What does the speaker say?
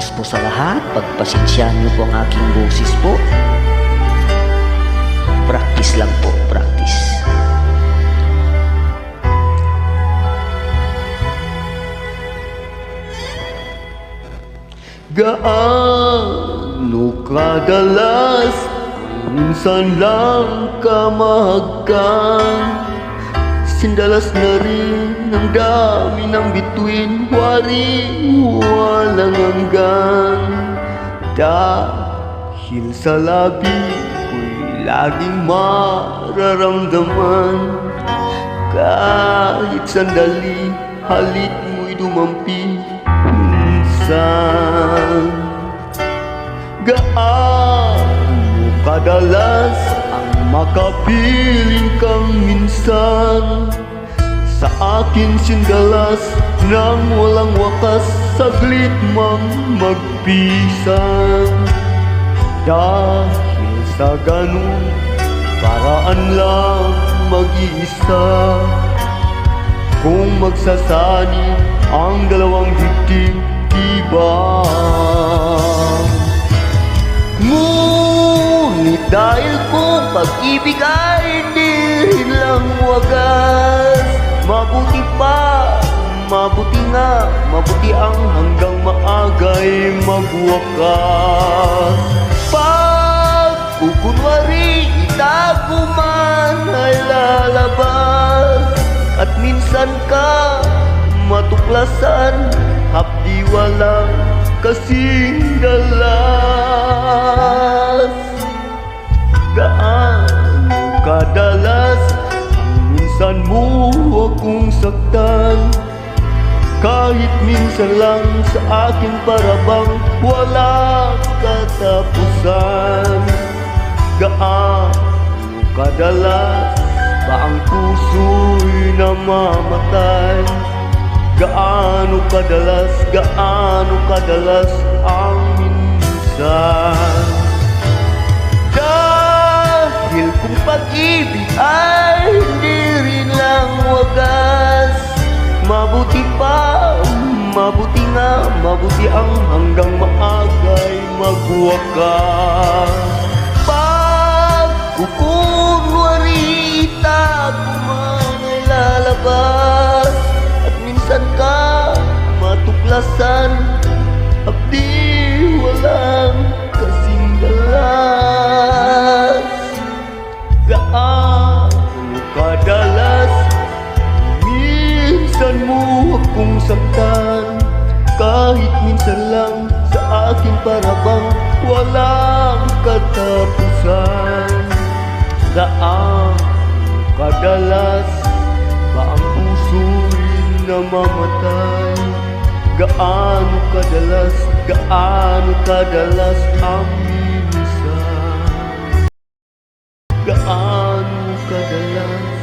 Unang-unas po sa lahat, pagpasensyahan niyo po ang aking boses po. Practice lang po, practice. Gaano kadalas minsan lang ka mahagkan? Sindalas na rin ang dami ng bituin, walang hanggan. Dahil sa labi ko'y laging mararamdaman, kahit sandali halik mo'y dumampi minsan. Gaano kadalas ang makapiling kang minsan sa akin sindalas nang walang wakas, saglit mang magpisan. Dahil sa ganun paraan lang mag-iisa, kung magsasani ang dalawang dibdib, diba? Ngunit dahil kung pag-ibig ay di rin lang wagas, mabuti pa, mabuti nga, mabuti ang hanggang maagay magwakas. Pag kukunwari itago man ay lalabas, at minsan ka matuklasan, hapdi walang kasing dalas. Gaano kadalas minsan mo akong saktan, kahit minsan lang sa akin parabang wala katapusan. Gaano kadalas ba ang puso'y namamatay? Gaano kadalas ang minsan? Dahil kung pag-ibig ay hindi rin lang wagas, mabuti pa, mabuti nga, mabuti ang hanggang maagay magwakas. Pag kukunwari itago man ay lalabas, at minsan ka matuklasan, abdi walang kasing dalas. Gaano kadalas minsan mo akong saktan, kahit minsan lang sa akin parabang walang katapusan. Gaano kadalas ba ang puso'y namamatay? Gaano kadalas ang minsan? Gaano kadalas